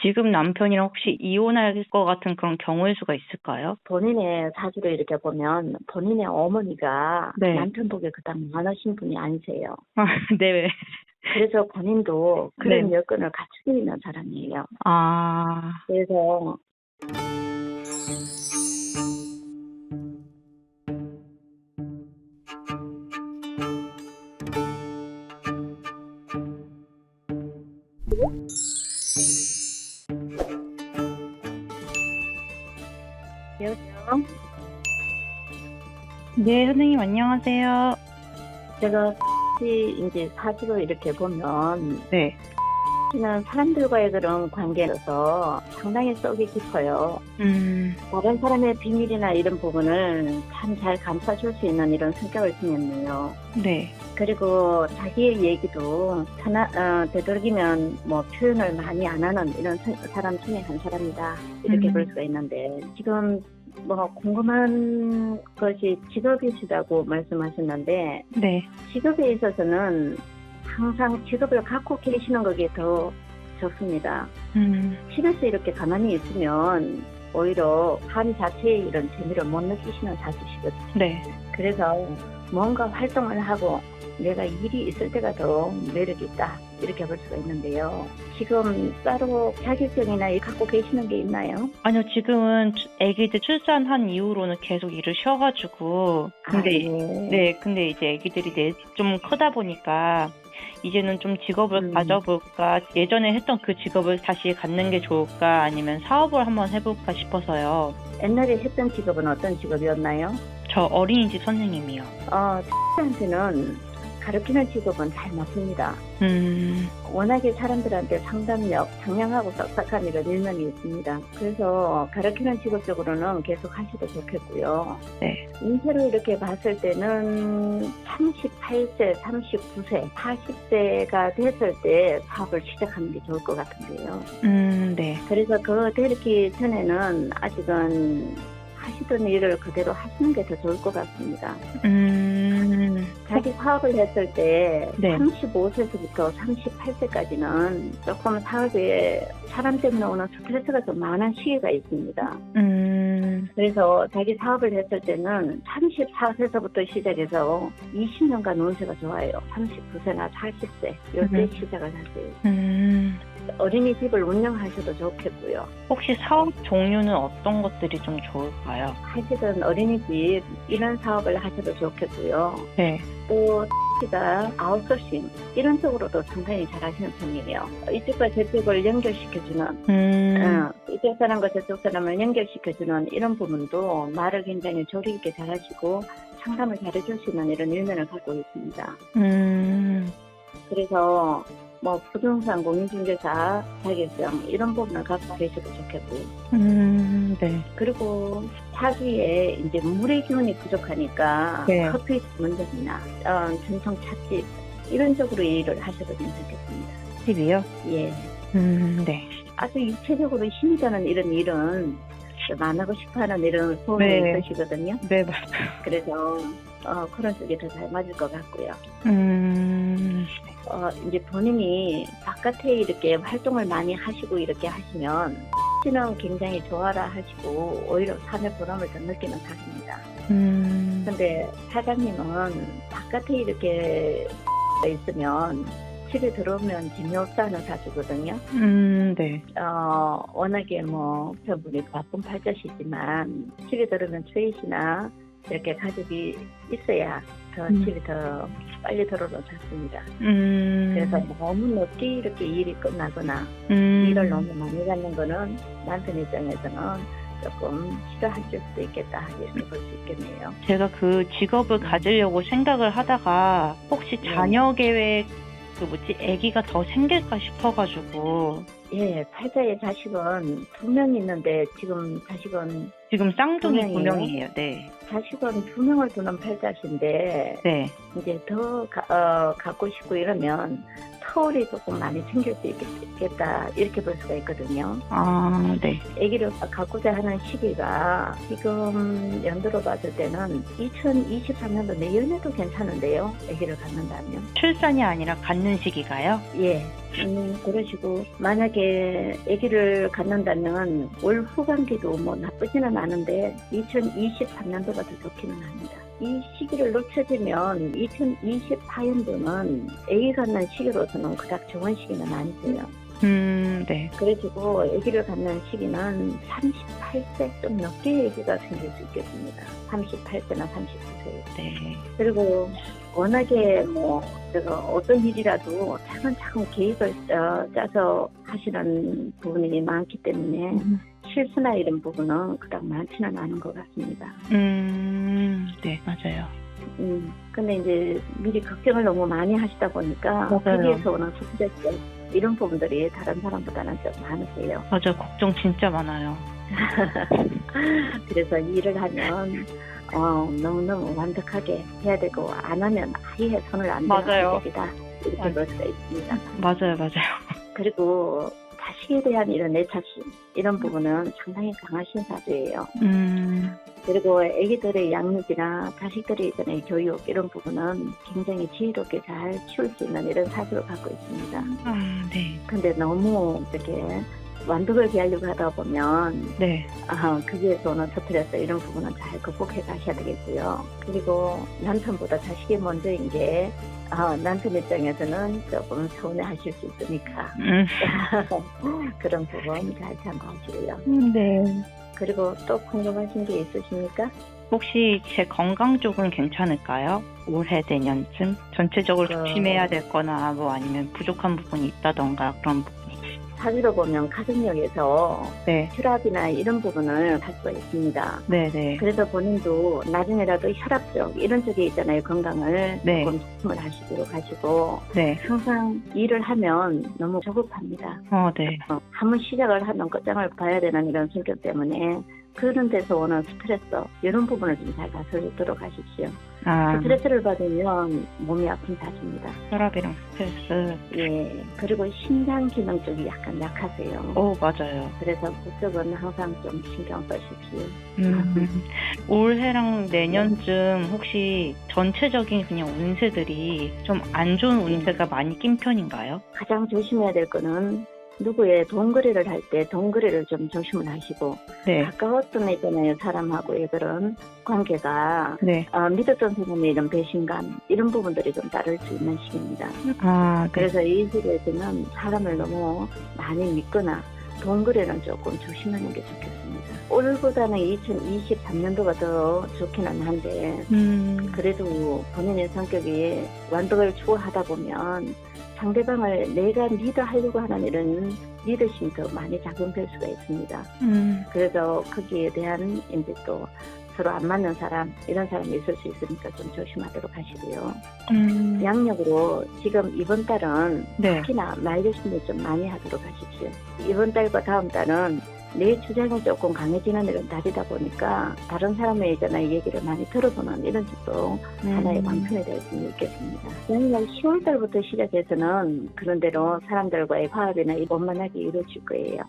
지금 남편이랑 혹시 이혼할 것 같은 그런 경우의 수가 있을까요? 본인의 사주를 이렇게 보면 본인의 어머니가 네. 남편 복에 그닥 많으신 분이 아니세요. 아, 네. 그래서 본인도 그런 네. 여건을 갖추고 있는 사람이에요. 아, 그래서 여보세요? 네, 선생님 안녕하세요. 제가 이제 사주로 이렇게 보면 네. 는 사람들과의 그런 관계로서 상당히 썩이 깊어요. 다른 사람의 비밀이나 이런 부분을 참 잘 감싸줄 수 있는 이런 성격을 지녔네요. 네. 그리고 자기의 얘기도 되도록이면 뭐 표현을 많이 안 하는 이런 사람 중에 한 사람이다. 이렇게 볼 수가 있는데 지금 뭐 궁금한 것이 직업이시다고 말씀하셨는데 네. 직업에 있어서는 항상 직업을 갖고 계시는 것이 더 좋습니다. 집에서 이렇게 가만히 있으면 오히려 삶 자체의 이런 재미를 못 느끼시는 사주시거든요. 네. 그래서 뭔가 활동을 하고 내가 일이 있을 때가 더 매력이 있다. 이렇게 볼 수가 있는데요. 지금 따로 자격증이나 갖고 계시는 게 있나요? 아니요, 지금은 아기들 출산한 이후로는 계속 일을 쉬어가지고. 근데, 네, 근데 이제 아기들이 좀 크다 보니까 이제는 좀 직업을 가져볼까, 예전에 했던 그 직업을 다시 갖는 게 좋을까, 아니면 사업을 한번 해볼까 싶어서요. 옛날에 했던 직업은 어떤 직업이었나요? 저 어린이집 선생님이요. 저한테는 가르치는 직업은 잘 맞습니다. 워낙에 사람들한테 상담력, 상냥하고 싹싹한 이런 일면이 있습니다. 그래서 가르치는 직업 쪽으로는 계속 하셔도 좋겠고요. 네. 인쇄로 이렇게 봤을 때는 38세, 39세, 40세가 됐을 때 사업을 시작하는 게 좋을 것 같은데요. 네. 그래서 그거 되기 전에는 아직은 하시던 일을 그대로 하시는 게 더 좋을 것 같습니다. 자기 사업을 했을 때 네. 35세부터 38세까지는 조금 사업에 사람 때문에 오는 스트레스가 좀 많은 시기가 있습니다. 그래서 자기 사업을 했을 때는 34세서부터 시작해서 20년간 운세가 좋아요. 39세나 40세 이때 시작을 하세요. 어린이집을 운영하셔도 좋겠고요. 혹시 사업 종류는 어떤 것들이 좀 좋을까요? 하시던 어린이집 이런 사업을 하셔도 좋겠고요. 네. 또 가 아웃소싱 이런 쪽으로도 상당히 잘하시는 편이에요. 이쪽과 저쪽을 연결시켜주는 이쪽 사람과 저쪽 사람을 연결시켜주는 이런 부분도 말을 굉장히 조리 있게 잘하시고 상담을 잘해줄 수 있는 이런 일면을 갖고 있습니다. 그래서 뭐 부동산 공인중개사 자격증 이런 부분을 갖고 계셔도 좋겠고요. 네. 그리고 사주에 이제 물의 기운이 부족하니까 네. 커피 전문점이나 전통 찻집 이런 쪽으로 일을 하셔도 괜찮겠습니다. 집이요? 예. 네. 아주 육체적으로 힘이 드는 이런 일은 좀 안 하고 싶어하는 이런 소원이 네. 있으시거든요. 네, 맞아요. 그래서 그런 쪽이 더 잘 맞을 것 같고요. 이제 본인이 바깥에 이렇게 활동을 많이 하시고 이렇게 하시면 씨는 굉장히 좋아라 하시고 오히려 삶의 보람을 더 느끼는 타입입니다. 근데 사장님은 바깥에 이렇게 있으면 집에 들어오면 재미없다는 사주거든요. 네. 워낙에 뭐 저분이 바쁜 팔자시지만 집에 들어오면 최이시나 이렇게 가족이 있어야 더 집에 더 빨리 들어오면 좋습니다. 그래서 너무 늦게 이렇게 일이 끝나거나 일을 너무 많이 갖는 거는 남편 입장에서는 조금 싫어하실 수도 있겠다 이렇게 볼 수 있겠네요. 제가 그 직업을 가지려고 생각을 하다가 혹시 자녀 계획 아기가 더 생길까 싶어가지고. 예, 팔자의 자식은 2명 있는데 지금 자식은 지금 쌍둥이 2명이에요? 2명이에요. 네. 자식은 2명을 두는 팔자신데 네. 이제 더 갖고 싶고 이러면 터울이 조금 많이 생길 수 있겠다 이렇게 볼 수가 있거든요. 아, 네. 아기를 갖고자 하는 시기가 지금 연도로 봤을 때는 2023년도 내년에도 괜찮은데요. 아기를 갖는다면. 출산이 아니라 갖는 시기가요? 예. 그러시고 만약에 아기를 갖는다면 올 후반기도 뭐 나쁘지는 않은데 2023년도가 더 좋기는 합니다. 이 시기를 놓쳐지면 2024년도는 아기 갖는 시기로서는 그닥 좋은 시기는 아니고요. 네. 그래가지고 아기를 갖는 시기는 38세 좀 넘게 아기가 생길 수 있겠습니다. 38세나 39세. 네. 그리고 워낙에 뭐 제가 어떤 일이라도 차근차근 계획을 짜서 하시는 부분이 많기 때문에 실수나 이런 부분은 그닥 많지는 않은 것 같습니다. 네, 맞아요. 근데 이제 미리 걱정을 너무 많이 하시다 보니까 거기에서 오는 스트레스 이런 부분들이 다른 사람보다는 좀 많으세요. 맞아요. 걱정 진짜 많아요. 그래서 일을 하면 너무너무 완벽하게 해야 되고 안 하면 아예 손을 안 대는 얘기다 이렇게 볼 수가 있습니다. 맞아요. 그리고 자식에 대한 이런 애착심 이런 부분은 상당히 강하신 사주예요. 그리고 아기들의 양육이나 자식들의 이전의 교육 이런 부분은 굉장히 지혜롭게 잘 키울 수 있는 이런 사주를 갖고 있습니다. 네. 근데 너무 이렇게 완벽을 기하려고 하다 보면 네. 거기에서 오는 스트레스 이런 부분은 잘 극복해 가셔야 되겠고요. 그리고 남편보다 자식이 먼저인 게 남편 입장에서는 조금 서운해하실 수 있으니까 그런 부분 잘 참고하시고요. 네. 그리고 또 궁금하신 게 있으십니까? 혹시 제 건강 쪽은 괜찮을까요? 올해 내년쯤 전체적으로 조심해야 될 거나 뭐 아니면 부족한 부분이 있다던가 그런 부분이. 사주로 보면 가정력에서 네. 혈압이나 이런 부분을 할 수가 있습니다. 네네. 그래서 본인도 나중에라도 혈압 쪽 이런 쪽에 있잖아요. 건강을 네. 조금 조심을 하시도록 하시고 네. 항상 일을 하면 너무 조급합니다. 네. 한번 시작을 하면 끝장을 봐야 되는 이런 성격 때문에 그런 데서 오는 스트레스 이런 부분을 좀 잘 다스리도록 하십시오. 스트레스를 받으면 몸이 아픈 사주입니다. 혈압이랑 스트레스. 예. 그리고 심장 기능 쪽이 약간 약하세요. 맞아요. 그래서 그쪽은 항상 좀 신경 쓰십시오. 올해랑 내년쯤 혹시 전체적인 그냥 운세들이 좀 안 좋은 운세가 많이 낀 편인가요? 가장 조심해야 될 거는 누구의 돈거래를 할 때 돈거래를 좀 조심을 하시고 네. 가까웠던 있잖아요. 사람하고의 그런 관계가 네. 믿었던 사람의 이런 배신감 이런 부분들이 좀 따를 수 있는 시기입니다. 네. 그래서 이 시기에서는 사람을 너무 많이 믿거나 돈거래는 조금 조심하는 게 좋겠습니다. 올보다는 2023년도가 더 좋기는 한데 그래도 본인의 성격이 완벽을 추구하다 보면 상대방을 내가 리드하려고 하는 이런 리더십이 더 많이 작용될 수가 있습니다. 그래서 거기에 대한 이제 또 서로 안 맞는 사람 이런 사람이 있을 수 있으니까 좀 조심하도록 하시고요. 양력으로 지금 이번 달은 네. 특히나 말조심을 좀 많이 하도록 하십시오. 이번 달과 다음 달은 내 주장이 조금 강해지는 이런 달이다 보니까 다른 사람의 얘기를 많이 들어보는 이런 쪽도 하나의 방편이 될 수 있겠습니다. 양력 10월 달부터 시작해서는 그런 대로 사람들과의 화합이나 원만하게 이루어질 거예요.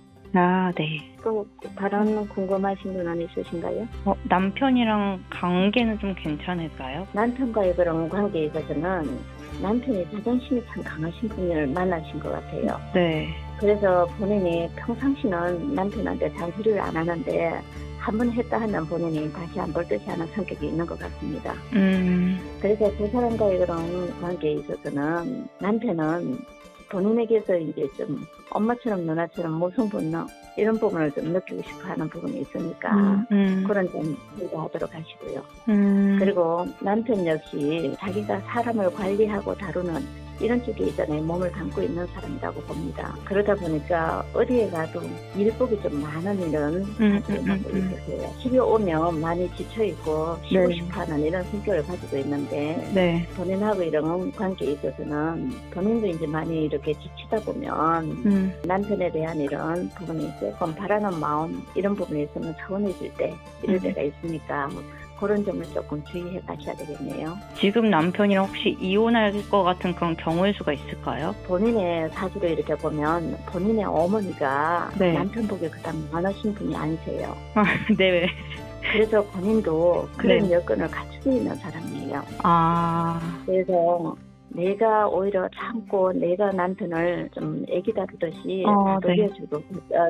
네. 또 다른 궁금하신 건 있으신가요? 남편이랑 관계는 좀 괜찮을까요? 남편과의 그런 관계에 있어서는 남편이 자존심이 참 강하신 분을 만나신 것 같아요. 네. 그래서 본인이 평상시는 남편한테 잔소리를 안 하는데 한 번 했다 하면 본인이 다시 안 볼 듯이 하는 성격이 있는 것 같습니다. 그래서 그 사람과의 그런 관계에 있어서는 남편은 본인에게서 이제 좀 엄마처럼 누나처럼 모성분노 이런 부분을 좀 느끼고 싶어 하는 부분이 있으니까 그런 점 유의하도록 하시고요. 그리고 남편 역시 자기가 사람을 관리하고 다루는 이런 쪽에 있잖아요. 몸을 담고 있는 사람이라고 봅니다. 그러다 보니까 어디에 가도 일복이 좀 많은 이런 사주를 갖고 있으세요. 집에 오면 많이 지쳐있고 쉬고 싶어하는 이런 성격을 가지고 있는데 본인하고 이런 관계에 있어서는 본인도 이제 많이 이렇게 지치다 보면 남편에 대한 이런 부분이 조금 바라는 마음 이런 부분에 있으면 서운해질 때 이럴 때가 있으니까 그런 점을 조금 주의해 가셔야 되겠네요. 지금 남편이랑 혹시 이혼할 것 같은 그런 경우의 수가 있을까요? 본인의 사주를 이렇게 보면 본인의 어머니가 네. 남편 복에 그닥 많으신 분이 아니세요. 네. 그래서 본인도 그런 네. 여건을 갖추고 있는 사람이에요. 그래서 내가 오히려 참고 내가 남편을 좀 애기 다루듯이 다독여주고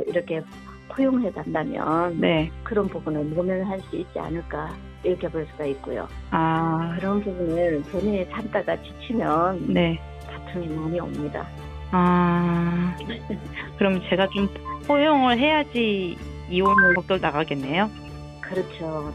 이렇게 포용해 간다면 네. 그런 부분을 모면할 수 있지 않을까 이렇게 볼 수가 있고요. 그런 부분을 본인이 참다가 지치면 네. 다툼이 많이 옵니다. 그럼 제가 좀 포용을 해야지 이혼을 걱정 나가겠네요. 그렇죠.